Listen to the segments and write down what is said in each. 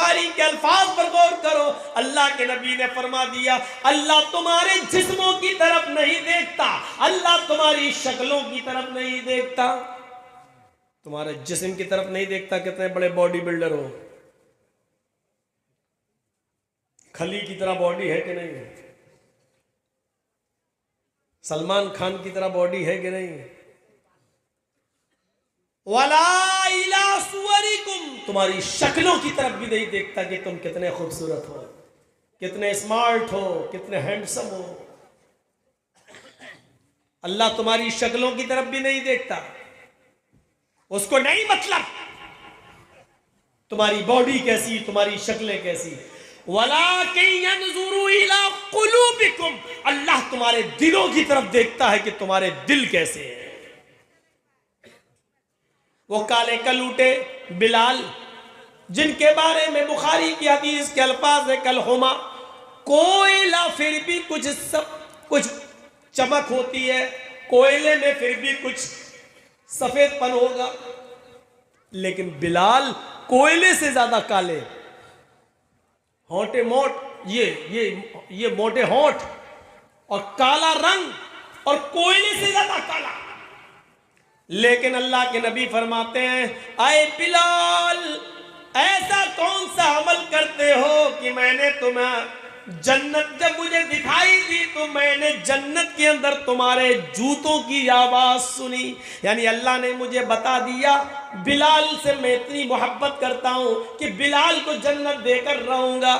बुखारी के अल्फाज पर गौर करो। अल्लाह के नबी ने फरमा दिया, अल्लाह तुम्हारे जिस्मों की तरफ नहीं देखता, अल्लाह तुम्हारी शक्लों की तरफ नहीं देखता। तुम्हारे जिस्म की तरफ नहीं देखता, कितने बड़े बॉडी बिल्डर हो, खली की तरह बॉडी है कि नहीं, सलमान खान की तरह बॉडी है कि नहीं। वला इला सुवरिकुम, तुम्हारी शक्लों की तरफ भी नहीं देखता कि तुम कितने खूबसूरत हो, कितने स्मार्ट हो, कितने हैंडसम हो। अल्लाह तुम्हारी शक्लों की तरफ भी नहीं देखता, उसको नहीं मतलब तुम्हारी बॉडी कैसी, तुम्हारी शक्लें कैसी। वलाकिन यंजुरु इला कुलूबिकुम, अल्लाह तुम्हारे दिलों की तरफ देखता है कि तुम्हारे दिल कैसे हैं। वो काले कलूटे बिलाल, जिनके बारे में बुखारी की हदीस के अल्फाज है कल हुमा, कोयला फिर भी कुछ चमक होती है, कोयले में फिर भी कुछ सफेदपन होगा, लेकिन बिलाल कोयले से ज्यादा काले, होंठे मोट, ये मोटे होंठ और काला रंग और कोयले से ज्यादा काला। लेकिन अल्लाह के नबी फरमाते हैं, आए बिलाल, ऐसा कौन सा अमल करते हो कि मैंने तुम्हें जन्नत, जब मुझे दिखाई दी तो मैंने जन्नत के अंदर तुम्हारे जूतों की आवाज सुनी। यानी अल्लाह ने मुझे बता दिया, बिलाल से मैं इतनी मोहब्बत करता हूं कि बिलाल को जन्नत देकर रहूंगा।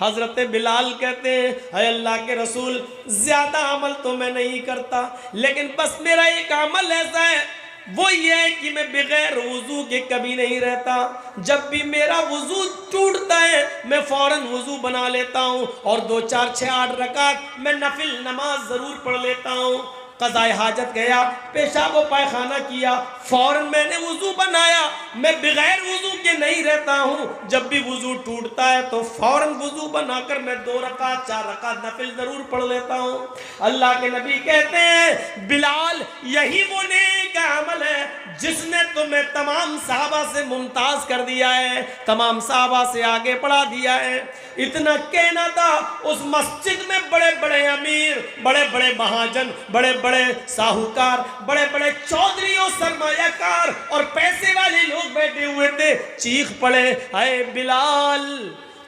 हजरत बिलाल कहते हैं, अरे अल्लाह के रसूल, ज्यादा अमल तो मैं नहीं करता, लेकिन बस मेरा एक अमल ऐसा है, वो ये है कि मैं बगैर वुजू के कभी नहीं रहता। जब भी मेरा वुजू टूटता है मैं फौरन वुजू बना लेता हूँ और 2 4 6 8 रकात मैं नफिल नमाज जरूर पढ़ लेता हूँ। कज़ाए हाजत गया, पेशाब व पायखाना किया, फौरन मैंने वुजू बनाया। मैं बगैर वुजू के नहीं रहता हूँ, जब भी वुजू टूटता है तो फौरन वुजू बनाकर मैं 2 रकात 4 रकात नफिल जरूर पढ़ लेता हूँ। अल्लाह के नबी कहते हैं, बिलाल यही वो नेक अमल है जिसने तुम्हें तमाम साहबा से मुमताज कर दिया है, तमाम साहबा से आगे बढ़ा दिया है। इतना कहना था, उस मस्जिद में बड़े बड़े अमीर, बड़े बड़े महाजन, बड़े बड़े साहूकार, बड़े बड़े चौधरी और सरमायाकार और पैसे वाले लोग बैठे हुए थे। चीख पड़े, अरे बिलाल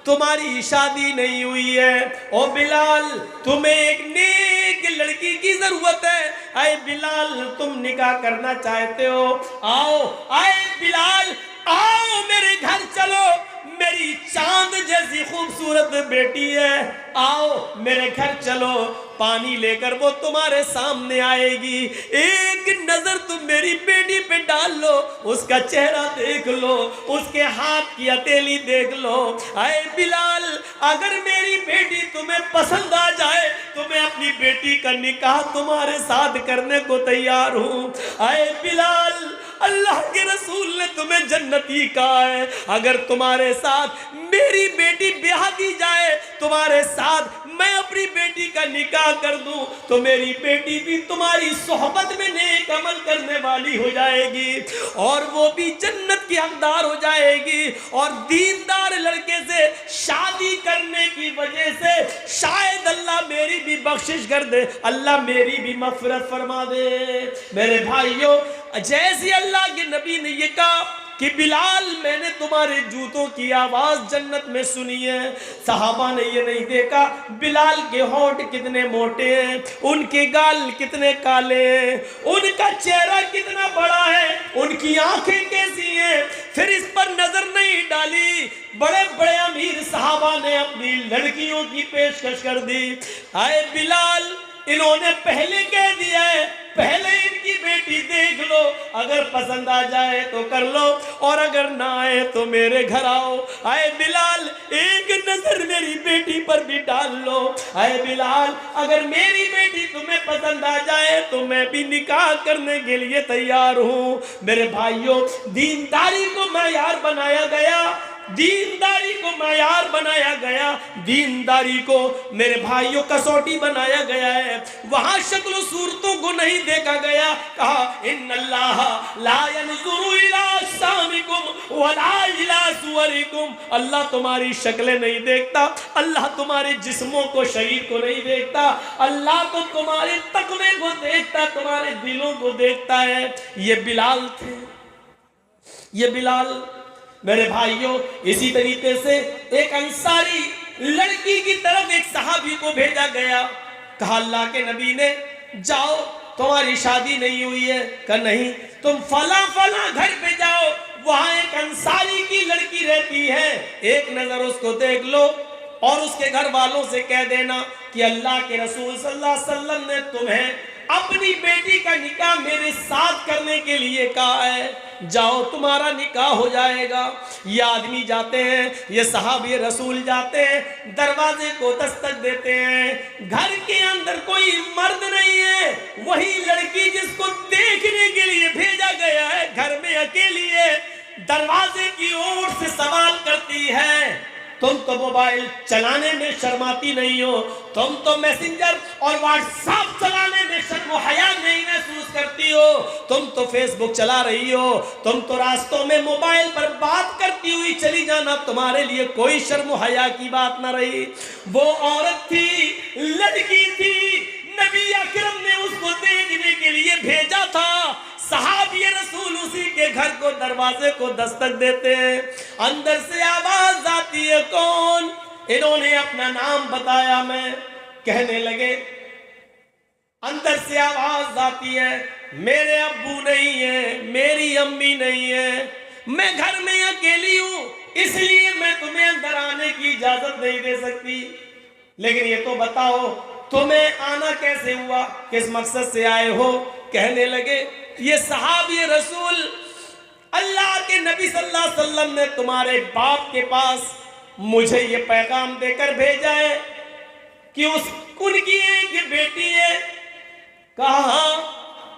तुम्हारी शादी नहीं हुई है, ओ बिलाल तुम्हें एक नेक लड़की की जरूरत है, अरे बिलाल तुम निकाह करना चाहते हो, आओ, आए बिलाल आओ मेरे घर चलो, मेरी चांद जैसी खूबसूरत बेटी है, आओ मेरे घर चलो, पानी लेकर वो तुम्हारे सामने आएगी, एक नजर तुम मेरी बेटी पे डाल लो, उसका चेहरा देख लो, उसके हाथ की हथेली देख लो। आए बिलाल, अगर मेरी बेटी तुम्हें पसंद आ जाए तो मैं अपनी बेटी का निकाह तुम्हारे साथ करने को तैयार हूँ। आए बिलाल, अल्लाह के रसूल ने तुम्हें जन्नती कहा है, अगर तुम्हारे साथ मेरी बेटी ब्याह दी जाए, तुम्हारे साथ मैं अपनी बेटी का निकाह कर दूं, तो मेरी बेटी भी तुम्हारी सोहबत में नेक अमल करने वाली हो जाएगी और वो भी जन्नत की हकदार हो जाएगी। और दीनदार लड़के से शादी करने की वजह से शायद अल्लाह मेरी भी बख्शिश कर दे, अल्लाह मेरी भी मग़फ़िरत फरमा दे। मेरे भाइयों, जैसे अल्लाह के नबी ने ये कहा कि बिलाल मैंने तुम्हारे जूतों की आवाज जन्नत में सुनी है, सहाबा ने ये नहीं देखा बिलाल के होंठ कितने मोटे हैं, उनके गाल कितने काले हैं, उनका चेहरा कितना बड़ा है, उनकी आंखें कैसी हैं, फिर इस पर नजर नहीं डाली। बड़े बड़े अमीर सहाबा ने अपनी लड़कियों की पेशकश कर दी। आए बिलाल, इन्होंने पहले कह दिया है, पहले इनकी बेटी देख लो, अगर पसंद आ जाए तो कर लो और अगर ना आए तो मेरे घर आओ। आए बिलाल, एक नजर मेरी बेटी पर भी डाल लो। आए बिलाल, अगर मेरी बेटी तुम्हें पसंद आ जाए तो मैं भी निकाह करने के लिए तैयार हूँ। मेरे भाइयों, दीनदारी को मयार बनाया गया, दीनदारी को मायार बनाया गया, दीनदारी को मेरे भाइयों कसौटी बनाया गया है। वहां शक्ल सूरतों को नहीं देखा गया। कहा इन्नल्लाह ला यंजुरु इला अज्सामिकुम वला इला सुवरिकुम, अल्लाह तुम्हारी शक्लें नहीं देखता, अल्लाह तुम्हारे जिस्मों को, शरीर को नहीं देखता, अल्लाह तो तुम्हारे तकवे को देखता, तुम्हारे दिलों को देखता है। ये बिलाल थे, ये बिलाल। मेरे भाइयों, इसी तरीके से एक अंसारी लड़की की तरफ एक सहाबी को भेजा गया। कहा अल्लाह के नबी ने, जाओ तुम्हारी शादी नहीं हुई है? कहा नहीं। तुम फला फला घर पे जाओ, वहां एक अंसारी की लड़की रहती है, एक नजर उसको देख लो और उसके घर वालों से कह देना कि अल्लाह के रसूल सल्लल्लाहु अलैहि वसल्लम ने तुम्हें अपनी बेटी का निकाह मेरे साथ करने के लिए कहा है, जाओ तुम्हारा निकाह हो जाएगा। ये आदमी जाते हैं, ये सहाबी रसूल जाते हैं, दरवाजे को दस्तक देते हैं। घर के अंदर कोई मर्द नहीं है, वही लड़की जिसको देखने के लिए भेजा गया है घर में अकेली है, दरवाजे की ओर से सवाल करती है, तुम तो मोबाइल चलाने में शर्माती नहीं हो, तुम तो मैसेंजर और व्हाट्सएप चलाने में शर्म हया नहीं महसूस करती हो, तुम तो फेसबुक चला रही हो, तुम तो रास्तों में मोबाइल पर बात करती हुई चली जाना, तुम्हारे लिए कोई शर्म हया की बात ना रही। वो औरत थी, लड़की थी, नबी अकरम ने उसको देखने के लिए भेजा था। सहाबी रसूल उसी के घर को, दरवाजे को दस्तक देते हैं। अंदर से आवाज आती है, कौन? इन्होंने अपना नाम बताया। मैं कहने लगे, अंदर से आवाज आती है, मेरे अब्बू नहीं है, मेरी अम्मी नहीं है, मैं घर में अकेली हूं, इसलिए मैं तुम्हें अंदर आने की इजाजत नहीं दे सकती। लेकिन ये तो बताओ तुम्हें आना कैसे हुआ, किस मकसद से आए हो? कहने लगे, ये सहाबी रसूल, अल्लाह के नबी सल्लल्लाहु अलैहि वसल्लम ने तुम्हारे बाप के पास मुझे ये पैगाम देकर भेजा है कि उनकी एक बेटी है। कहा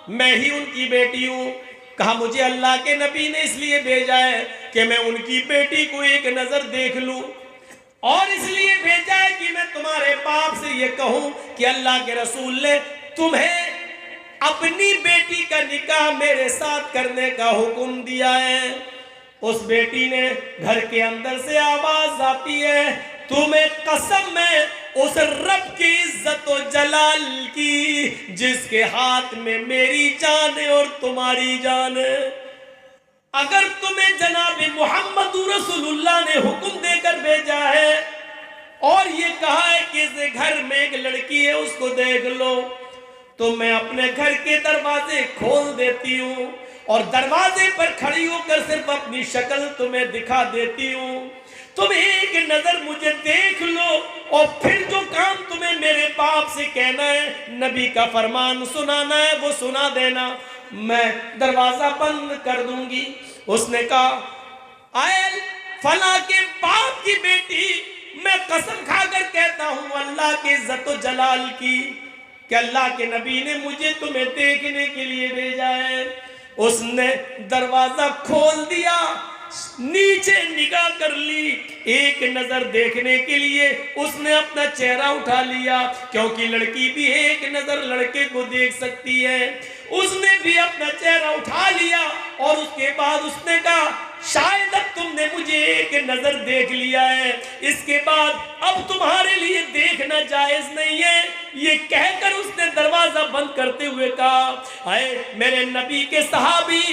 मैं ही उनकी बेटी हूं। कहा मुझे अल्लाह के नबी ने इसलिए भेजा है कि मैं उनकी बेटी को एक नजर देख लूं, और इसलिए भेजा है कि मैं तुम्हारे बाप से ये कहूं कि अल्लाह के रसूल ने तुम्हें अपनी बेटी का निकाह मेरे साथ करने का हुक्म दिया है। उस बेटी ने, घर के अंदर से आवाज आती है, तुम्हें कसम है उस रब की इज्जत और जलाल की जिसके हाथ में मेरी जान है और तुम्हारी जान है, अगर तुम्हें जनाब मोहम्मद रसूलुल्लाह ने हुक्म देकर भेजा है और ये कहा है कि इस घर में एक लड़की है उसको देख लो, तो मैं अपने घर के दरवाजे खोल देती हूँ और दरवाजे पर खड़ी होकर सिर्फ अपनी शक्ल तुम्हें दिखा देती हूँ। तुम एक नजर मुझे देख लो और फिर जो काम तुम्हें मेरे बाप से कहना है, नबी का फरमान सुनाना है, वो सुना देना, मैं दरवाजा बंद कर दूंगी। उसने कहा, आए फला के बाप की बेटी, मैं कसम खाकर कहता हूं अल्लाह के इज्जत और जलाल की कि अल्लाह के नबी ने मुझे तुम्हें देखने के लिए भेजा है। उसने दरवाजा खोल दिया, नीचे निगाह कर ली, एक नजर देखने के लिए उसने अपना चेहरा उठा लिया, क्योंकि लड़की भी एक नजर लड़के को देख सकती है। उसने भी अपना चेहरा उठा लिया और उसके बाद उसने कहा, शायद अब तुमने मुझे एक नजर देख लिया है, इसके बाद अब तुम्हारे लिए देखना जायज नहीं है। ये कहकर उसने दरवाजा बंद करते हुए कहा, हाय मेरे नबी के सहाबी,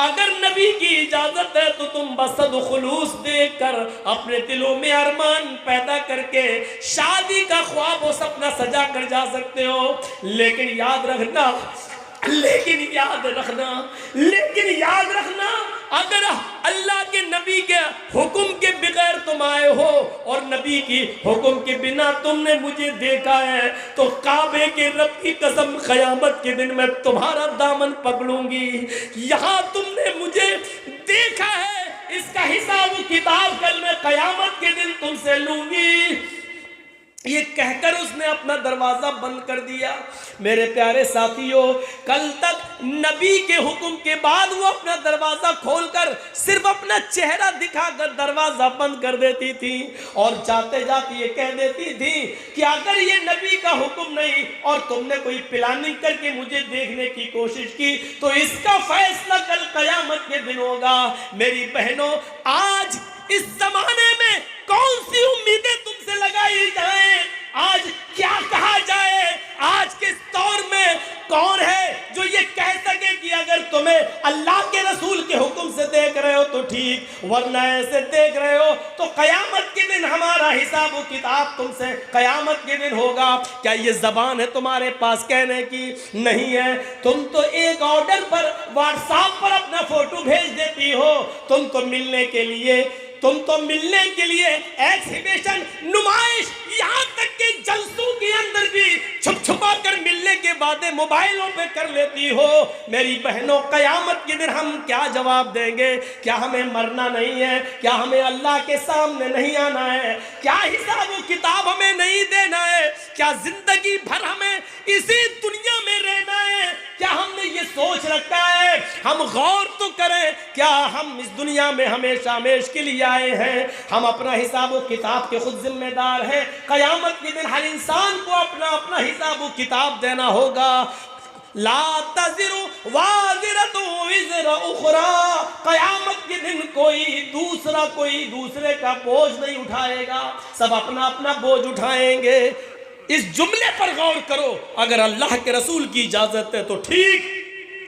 अगर नबी की इजाजत है तो तुम बसद खुलूस देखकर अपने दिलों में अरमान पैदा करके शादी का ख्वाब और सपना सजा कर जा सकते हो, लेकिन याद रखना अगर अल्लाह के नबी के हुक्म के बगैर तुम आए हो और नबी की हुक्म के बिना तुमने मुझे देखा है, तो काबे के रब की कसम क़यामत के दिन मैं तुम्हारा दामन पकड़ूंगी। यहाँ तुमने मुझे देखा है, इसका हिसाब किताब कल मैं क़यामत के दिन तुमसे लूंगी। ये कहकर उसने अपना दरवाजा बंद कर दिया। मेरे प्यारे साथियों, कल तक नबी के हुक्म के बाद वो अपना दरवाजा खोलकर सिर्फ अपना चेहरा दिखाकर दरवाजा बंद कर देती थी और जाते जाते ये कह देती थी कि अगर ये नबी का हुक्म नहीं और तुमने कोई प्लानिंग करके मुझे देखने की कोशिश की तो इसका फैसला कल कयामत के दिन होगा। मेरी बहनों, आज इस जमाने में कौन सी उम्मीदें तुमसे लगाई जाए, आज क्या कहा जाए, आज के दौर में कौन है जो ये कह सके कि अगर तुम्हें अल्लाह के रसूल के हुक्म से देख रहे हो तो ठीक, वरना ऐसे देख रहे हो तो कयामत के दिन हमारा हिसाब व किताब तुमसे कयामत के दिन होगा। क्या ये जबान है तुम्हारे पास कहने की? नहीं है। तुम तो एक ऑर्डर पर व्हाट्सएप पर अपना फोटो भेज देती हो। तुम तो मिलने के लिए एग्जीबिशन, नुमाइश, यहाँ तक के जलसों के अंदर भी छुप छुपा कर मिलने के बातें मोबाइलों पे कर लेती हो। मेरी बहनों, कयामत के दिन हम क्या जवाब देंगे? क्या हमें मरना नहीं है? क्या हमें अल्लाह के सामने नहीं आना है? क्या हिसाब व किताब हमें नहीं देना है? क्या जिंदगी भर हमें इसी दुनिया में रहना है? क्या हमने ये सोच रखा है? हम गौर तो करें, क्या हम इस दुनिया में हमेशा हमेश के लिए आए हैं? हम अपना हिसाब व किताब के खुद जिम्मेदार हैं। कयामत के दिन हर इंसान को अपना अपना हिसाब व किताब देना होगा। ला तज़िरु वाज़िरतु विज़रा उख़रा, कयामत के दिन कोई दूसरे का बोझ नहीं उठाएगा, सब अपना अपना बोझ उठाएंगे। इस जुमले पर गौर करो। अगर अल्लाह के रसूल की इजाजत है तो ठीक,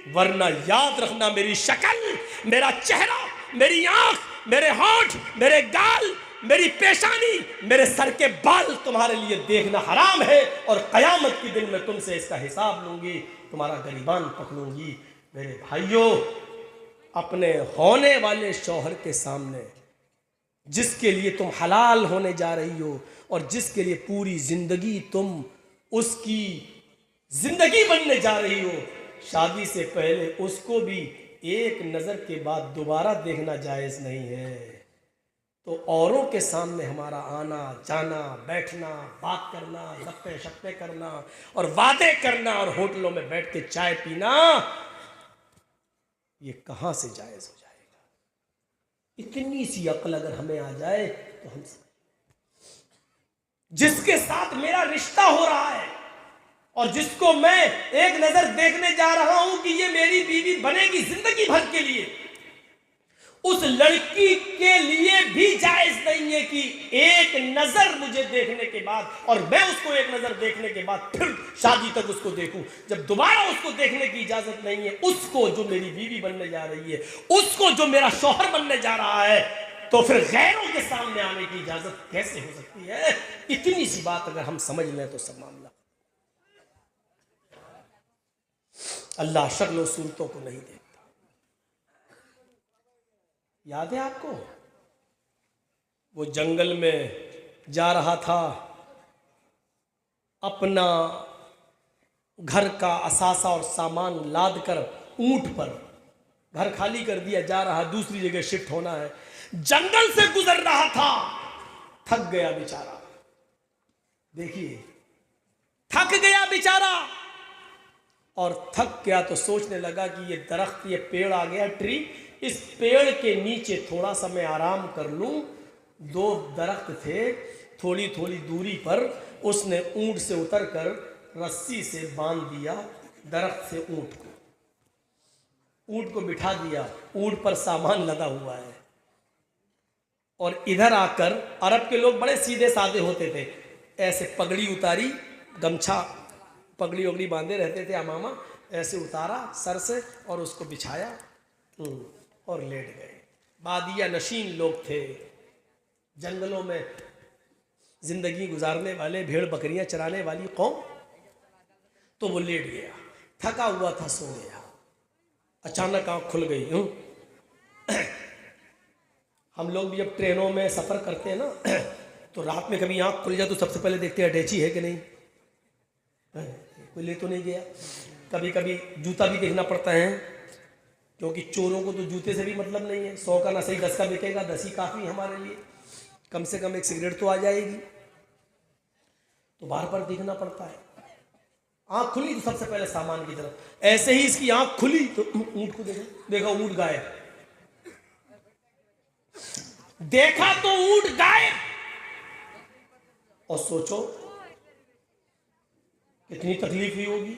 वरना याद रखना मेरी शक्ल, मेरा चेहरा, मेरी आंख, मेरे होंठ, मेरे गाल, मेरी पेशानी, मेरे सर के बाल तुम्हारे लिए देखना हराम है और कयामत के दिन मैं तुमसे इसका हिसाब लूंगी, तुम्हारा गरीबान पकड़ूंगी। मेरे भाइयों, अपने होने वाले शौहर के सामने, जिसके लिए तुम हलाल होने जा रही हो और जिसके लिए पूरी जिंदगी तुम उसकी जिंदगी बनने जा रही हो, शादी से पहले उसको भी एक नज़र के बाद दोबारा देखना जायज़ नहीं है। तो औरों के सामने हमारा आना जाना, बैठना, बात करना, गप्पे शप्पे करना और वादे करना और होटलों में बैठ के चाय पीना, ये कहाँ से जायज़ हो जाएगा? इतनी सी अक्ल अगर हमें आ जाए तो हम जिसके साथ मेरा रिश्ता हो रहा है और जिसको मैं एक नजर देखने जा रहा हूं कि ये मेरी बीवी बनेगी जिंदगी भर के लिए, उस लड़की के लिए भी जायज नहीं है कि एक नजर मुझे देखने के बाद और मैं उसको एक नजर देखने के बाद फिर शादी तक उसको देखूं। जब दोबारा उसको देखने की इजाजत नहीं है, उसको जो मेरी बीवी बनने जा रही है, उसको जो मेरा शौहर बनने जा रहा है, तो फिर गैरों के सामने आने की इजाजत कैसे हो सकती है? इतनी सी बात अगर हम समझ लें तो सब मामला। अल्लाह शक्ल और सूरतों को नहीं देखता। याद है आपको, वो जंगल में जा रहा था, अपना घर का असासा और सामान लाद कर ऊंट पर, घर खाली कर दिया, जा रहा, दूसरी जगह शिफ्ट होना है, जंगल से गुजर रहा था, थक गया बेचारा। देखिए, थक गया बेचारा, और थक गया तो सोचने लगा कि ये दरख्त, ये पेड़ आ गया, ट्री, इस पेड़ के नीचे थोड़ा सा मैं आराम कर लूं। दो दरख्त थे थोड़ी थोड़ी दूरी पर, उसने ऊंट से उतरकर रस्सी से बांध दिया दरख्त से ऊंट को बिठा दिया, ऊंट पर सामान लदा हुआ है। और इधर आकर, अरब के लोग बड़े सीधे साधे होते थे, ऐसे पगड़ी उतारी, गमछा पगड़ी वगड़ी बांधे रहते थे, अमामा ऐसे उतारा सर से और उसको बिछाया और लेट गए। बादिया नशीन लोग थे, जंगलों में जिंदगी गुजारने वाले, भेड़ बकरियां चराने वाली कौम। तो वो लेट गया, थका हुआ था, सो गया। अचानक आंख खुल गई। हम लोग भी जब ट्रेनों में सफ़र करते हैं ना, तो रात में कभी आंख खुल जाए तो सबसे पहले देखते हैं अटैची है कि नहीं, कोई ले तो नहीं गया। कभी कभी जूता भी देखना पड़ता है, क्योंकि चोरों को तो जूते से भी मतलब नहीं है। 100 का ना सही 10 का बिकेगा, 10 ही काफ़ी हमारे लिए, कम से कम एक सिगरेट तो आ जाएगी। तो बार बार देखना पड़ता है। आंख खुली तो सबसे पहले सामान की तरफ, ऐसे ही इसकी आंख खुली तो ऊंट को देखा ऊंट गायब, देखा तो ऊंट गायब। और सोचो कितनी तकलीफ हुई होगी।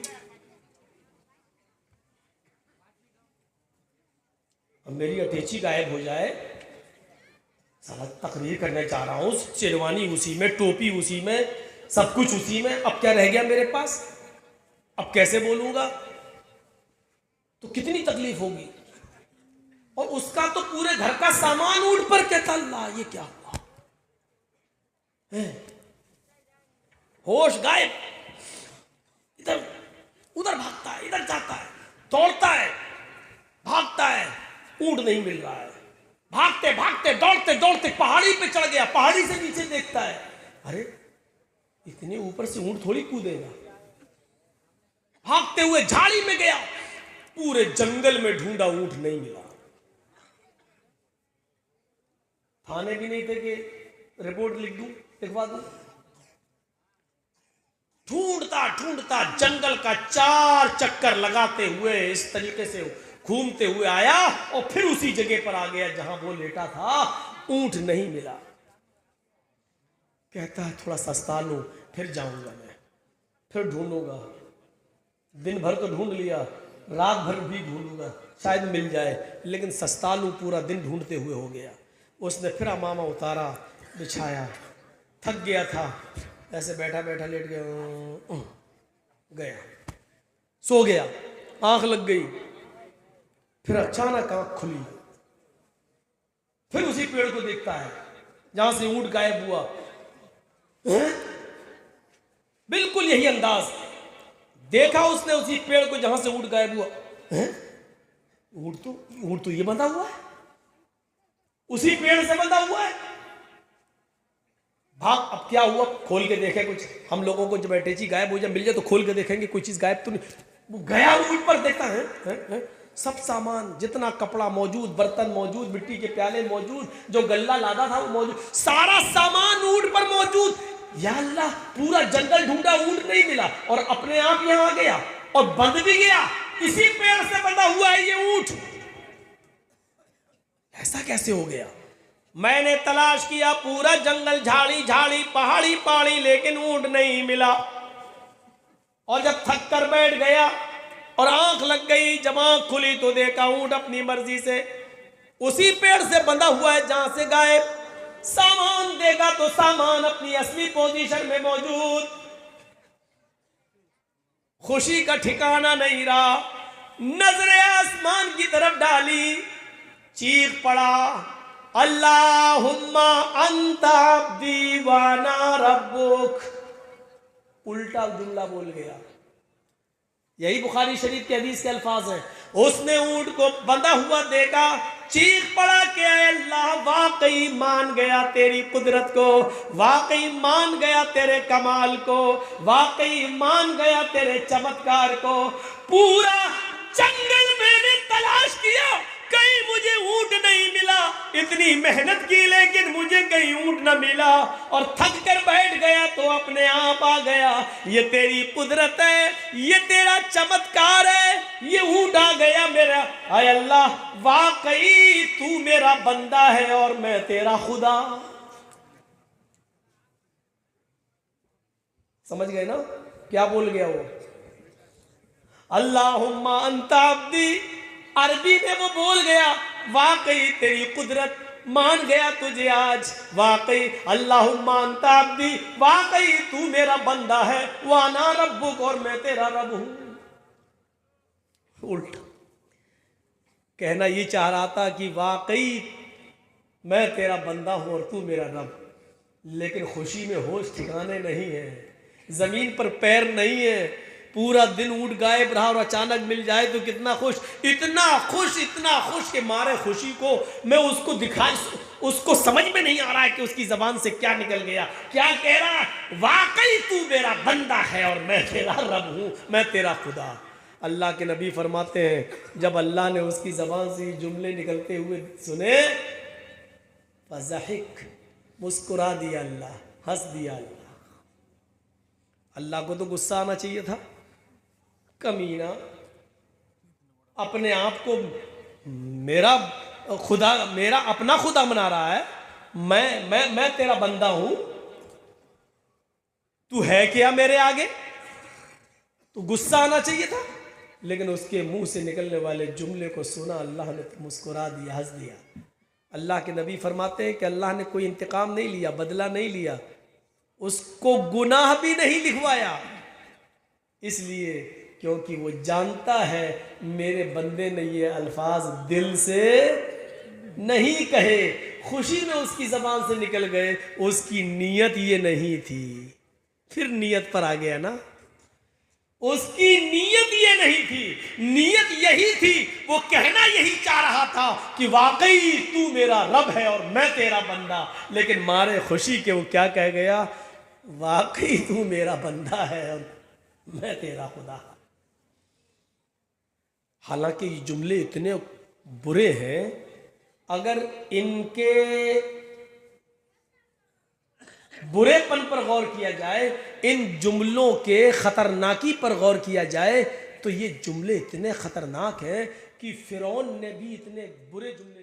अब मेरी अटैची गायब हो जाए, साला तकरीर करने जा रहा हूं, शेरवानी उसी में, टोपी उसी में, सब कुछ उसी में, अब क्या रह गया मेरे पास, अब कैसे बोलूंगा, तो कितनी तकलीफ होगी। और उसका तो पूरे घर का सामान ऊंट पर कहता, अल्लाह ये क्या हुआ है? होश गायब, इधर उधर भागता है, इधर जाता है, दौड़ता है, भागता है, ऊंट नहीं मिल रहा है। भागते भागते दौड़ते दौड़ते पहाड़ी पे चढ़ गया, पहाड़ी से नीचे देखता है, अरे इतने ऊपर से ऊंट थोड़ी कूदेगा। भागते हुए झाड़ी में गया, पूरे जंगल में ढूंढा, ऊंट नहीं मिला। थाने भी नहीं थे कि रिपोर्ट लिख दूं, लिखवा दूं। ढूंढता ढूंढता जंगल का 4 चक्कर लगाते हुए इस तरीके से घूमते हुए आया और फिर उसी जगह पर आ गया जहां वो लेटा था। ऊंट नहीं मिला। कहता है थोड़ा सस्ता लूं, फिर जाऊंगा मैं, फिर ढूंढूंगा। दिन भर तो ढूंढ लिया, रात भर भी ढूंढूंगा, शायद मिल जाए, लेकिन सस्ता लूं पूरा दिन ढूंढते हुए हो गया। उसने फिर अमामा उतारा, बिछाया, थक गया था, ऐसे बैठा बैठा लेट गया, सो गया, आंख लग गई। फिर अचानक आंख खुली, फिर उसी पेड़ को देखता है जहां से ऊंट गायब हुआ। बिल्कुल यही अंदाज देखा उसने उसी पेड़ को जहां से ऊंट गायब हुआ। ऊंट तो ये बंधा हुआ है, उसी पेड़ से बंधा हुआ है। भाग, अब क्या हुआ, खोल के देखे कुछ। हम लोगों को जब अटैची गायब हो जाए, मिल जाए तो खोल के देखेंगे कोई चीज गायब तो नहीं। वो गया ऊंट पर, देखता है सब सामान, जितना कपड़ा मौजूद, बर्तन मौजूद, मिट्टी के प्याले मौजूद, जो गल्ला लादा था वो मौजूद, सारा सामान ऊंट पर मौजूद। या अल्लाह, पूरा जंगल ढूंढा, ऊंट नहीं मिला, और अपने आप यहां आ गया और बंध भी गया। इसी पेड़ से बंधा हुआ है ये ऊंट, ऐसा कैसे हो गया? मैंने तलाश किया पूरा जंगल, झाड़ी झाड़ी, पहाड़ी पहाड़ी, लेकिन ऊंट नहीं मिला। और जब थक कर बैठ गया और आंख लग गई, जब आंख खुली तो देखा ऊंट अपनी मर्जी से उसी पेड़ से बंधा हुआ है जहां से गायब। सामान देखा तो सामान अपनी असली पोजीशन में मौजूद। खुशी का ठिकाना नहीं रहा। नजरें आसमान की तरफ डाली, चीख पड़ा, अल्लाहुम्मा अंता अब्दी व अना रब्बुक। उल्टा जुमला बोल गया। यही बुखारी शरीफ के हदीस के अल्फाज हैं। उसने ऊंट को बंधा हुआ देखा, चीख पड़ा कि अल्लाह, वाकई मान गया तेरी कुदरत को, वाकई मान गया तेरे कमाल को, वाकई मान गया तेरे चमत्कार को। पूरा जंगल मैंने तलाश किया, कहीं मुझे ऊंट नहीं मिला। इतनी मेहनत की लेकिन मुझे कहीं ऊंट न मिला, और थक कर बैठ गया तो अपने आप आ गया। ये तेरी कुदरत है, ये तेरा चमत्कार है, ये ऊंट आ गया मेरा। हाय अल्लाह, वाकई तू मेरा बंदा है और मैं तेरा खुदा। समझ गए ना क्या बोल गया वो? अल्लाहुम्मा अंता अब्दी, अरबी में वो बोल गया, वाकई तेरी कुदरत, मान गया तुझे आज, वाकई अल्लाहुम्मा अंता अब्दी, वाकई तू मेरा बंदा है, वाना रब्बुक, और मैं तेरा रब हूं। उल्टा कहना ये चाह रहा था कि वाकई मैं तेरा बंदा हूं और तू मेरा रब, लेकिन खुशी में होश ठिकाने नहीं है, जमीन पर पैर नहीं है। पूरा दिन ऊंट गायब रहा और अचानक मिल जाए तो कितना खुश, इतना खुश के मारे खुशी को मैं उसको दिखाई, उसको समझ में नहीं आ रहा है कि उसकी जबान से क्या निकल गया, क्या कह रहा, वाकई तू मेरा बंदा है और मैं तेरा रब हूं, मैं तेरा खुदा। अल्लाह के नबी फरमाते हैं, जब अल्लाह ने उसकी जबान से जुमले निकलते हुए सुने, फज़हिक, मुस्कुरा दिया अल्लाह, हंस दिया अल्लाह। अल्लाह को तो गुस्सा आना चाहिए था, कमीना अपने आप को मेरा खुदा, मेरा अपना खुदा बना रहा है, मैं तेरा बंदा हूं, तू है क्या मेरे आगे? तो गुस्सा आना चाहिए था। लेकिन उसके मुंह से निकलने वाले जुमले को सुना, अल्लाह ने मुस्कुरा दिया, हंस दिया। अल्लाह के नबी फरमाते हैं कि अल्लाह ने कोई इंतकाम नहीं लिया, बदला नहीं लिया, उसको गुनाह भी नहीं लिखवाया, इसलिए क्योंकि वो जानता है मेरे बंदे ने ये अल्फाज दिल से नहीं कहे, खुशी में उसकी जबान से निकल गए, उसकी नीयत ये नहीं थी। फिर नीयत पर आ गया ना, उसकी नीयत ये नहीं थी, नीयत यही थी, वो कहना यही चाह रहा था कि वाकई तू मेरा रब है और मैं तेरा बंदा, लेकिन मारे खुशी के वो क्या कह गया, वाकई तू मेरा बंदा है और मैं तेरा खुदा। हालांकि ये जुमले इतने बुरे हैं, अगर इनके बुरेपन पर गौर किया जाए, इन जुमलों के खतरनाकी पर गौर किया जाए, तो ये जुमले इतने खतरनाक हैं कि फिरौन ने भी इतने बुरे जुमले